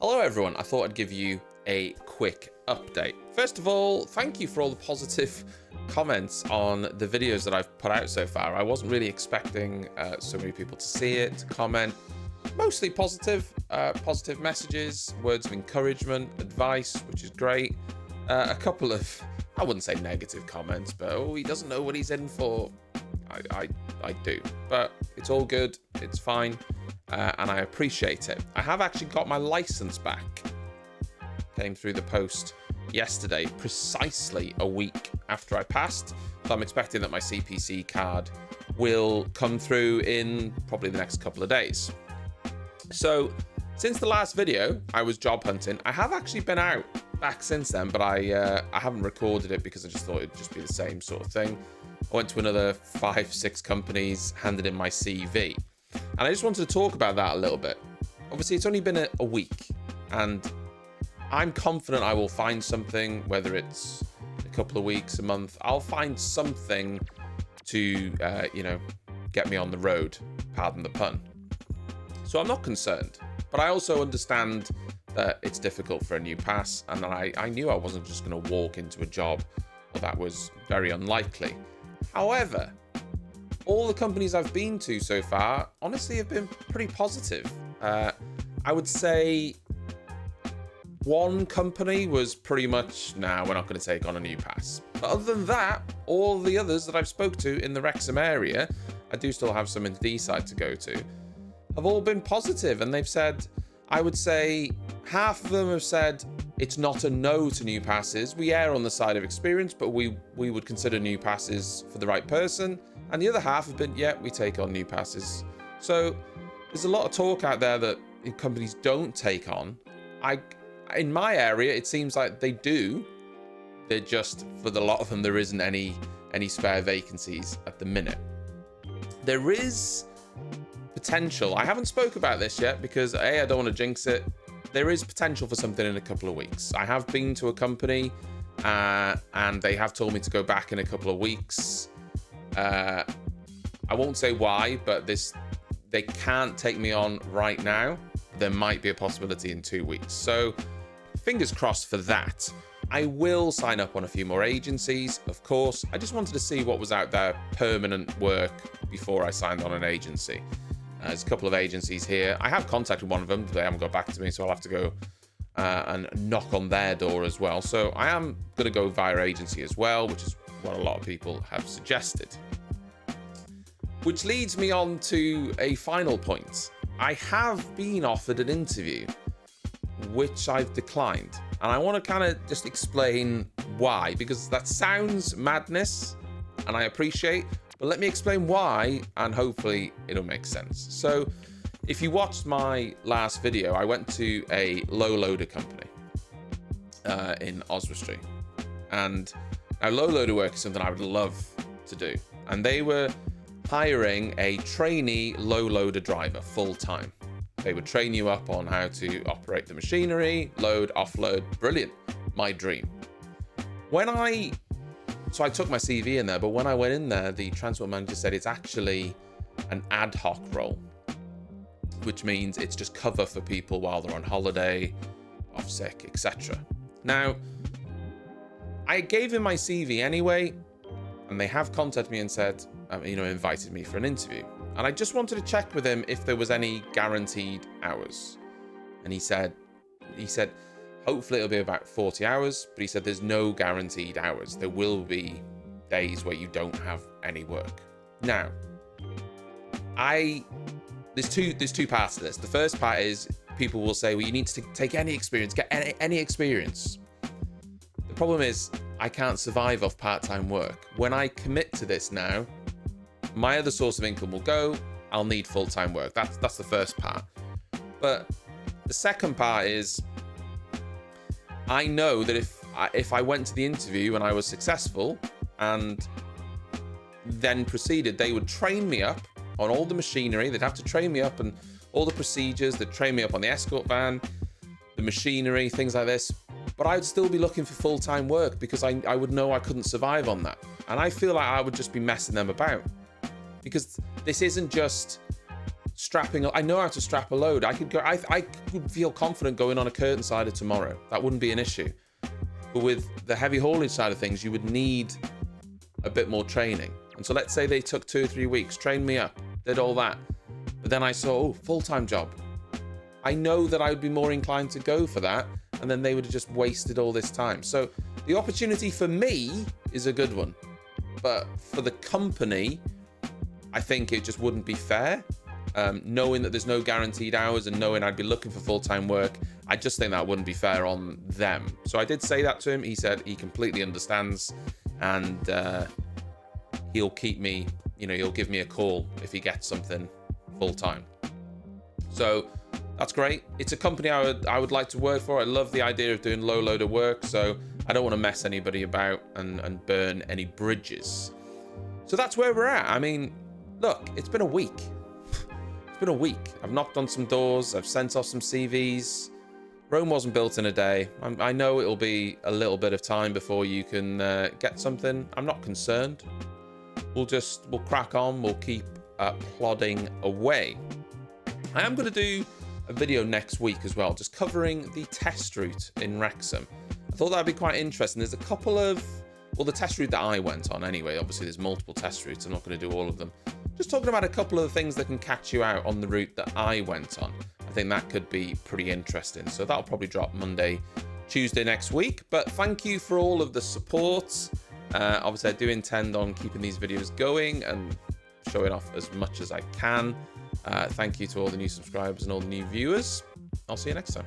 Hello everyone, I thought I'd give you a quick update. First of all, thank you for all the positive comments on the videos that I've put out so far. I wasn't really expecting so many people to see it, to comment. Mostly positive, positive messages, words of encouragement, advice, which is great. A couple of, I wouldn't say negative comments, but oh, he doesn't know what he's in for. I do, but it's all good, it's fine. And I appreciate it. I have actually got my license back. Came through the post yesterday, precisely a week after I passed. So I'm expecting that my CPC card will come through in probably the next couple of days. So since the last video, I was job hunting. I have actually been out back since then, but I haven't recorded it because I just thought it'd just be the same sort of thing. I went to another 5-6 companies, handed in my CV. And I just wanted to talk about that a little bit. Obviously, it's only been a week, and I'm confident I will find something, whether it's a couple of weeks, a month. I'll find something to, get me on the road, pardon the pun. So I'm not concerned, but I also understand that it's difficult for a new pass, and I knew I wasn't just going to walk into a job, well, that was very unlikely. However, all the companies I've been to so far, honestly, have been pretty positive. I would say one company was pretty much, nah, we're not going to take on a new pass. But other than that, all the others that I've spoke to in the Wrexham area, I do still have some in D-side to go to, have all been positive. And they've said, I would say half of them have said, it's not a no to new passes. We err on the side of experience, but we would consider new passes for the right person. And the other half have been, yeah, we take on new passes. So there's a lot of talk out there that companies don't take on. In my area, it seems like they do. They're just, for the lot of them, there isn't any spare vacancies at the minute. There is potential. I haven't spoke about this yet because I don't want to jinx it. There is potential for something in a couple of weeks. I have been to a company and they have told me to go back in a couple of weeks. I won't say why, but they can't take me on right now. There might be a possibility in 2 weeks. So fingers crossed for that. I will sign up on a few more agencies, of course. I just wanted to see what was out there, permanent work, before I signed on an agency. There's a couple of agencies here. I have contacted one of them, but they haven't got back to me, so I'll have to go and knock on their door as well. So I am going to go via agency as well, which is what a lot of people have suggested. Which leads me on to a final point. I have been offered an interview, which I've declined. And I want to kind of just explain why, because that sounds madness, and I appreciate, but let me explain why, and hopefully it'll make sense. So if you watched my last video, I went to a low loader company in Oswestry. And now low loader work is something I would love to do. And they were hiring a trainee low loader driver full time. They would train you up on how to operate the machinery, load, offload. Brilliant. My dream. So I took my CV in there, but when I went in there, the transport manager said it's actually an ad hoc role, which means it's just cover for people while they're on holiday, off sick, etc. Now, I gave him my CV anyway, and they have contacted me and said, invited me for an interview. And I just wanted to check with him if there was any guaranteed hours. And he said, hopefully it'll be about 40 hours, but he said there's no guaranteed hours. There will be days where you don't have any work. Now, there's two parts to this. The first part is people will say, well, you need to take any experience, get any experience. The problem is I can't survive off part-time work. When I commit to this now, my other source of income will go. I'll need full-time work. That's the first part. But the second part is I know that if I went to the interview and I was successful and then proceeded, they would train me up on all the machinery. They'd have to train me up on all the procedures. They'd train me up on the escort van, the machinery, things like this. But I'd still be looking for full-time work because I would know I couldn't survive on that. And I feel like I would just be messing them about. Because this isn't just strapping. I know how to strap a load. I could feel confident going on a curtain sider tomorrow. That wouldn't be an issue. But with the heavy haulage side of things, you would need a bit more training. And so let's say they took 2 or 3 weeks, trained me up, did all that. But then I saw, oh, full-time job. I know that I would be more inclined to go for that, and then they would have just wasted all this time. So the opportunity for me is a good one. But for the company, I think it just wouldn't be fair. Knowing that there's no guaranteed hours and knowing I'd be looking for full-time work, I just think that wouldn't be fair on them. So I did say that to him. He said he completely understands, and he'll keep me, he'll give me a call if he gets something full-time. So that's great. It's a company I would like to work for. I love the idea of doing low load of work, so I don't want to mess anybody about and burn any bridges. So that's where we're at. I mean, look, it's been a week. I've knocked on some doors. I've sent off some CVs. Rome wasn't built in a day. I know it'll be a little bit of time before you can get something. I'm not concerned. We'll crack on. We'll keep plodding away. I am going to do a video next week as well, just covering the test route in Wrexham. I thought that'd be quite interesting. There's a couple of, the test route that I went on anyway. Obviously, there's multiple test routes. I'm not going to do all of them. Just talking about a couple of the things that can catch you out on the route that I went on. I think that could be pretty interesting. So that'll probably drop Monday, Tuesday next week. But thank you for all of the support. Obviously, I do intend on keeping these videos going and showing off as much as I can. Thank you to all the new subscribers and all the new viewers. I'll see you next time.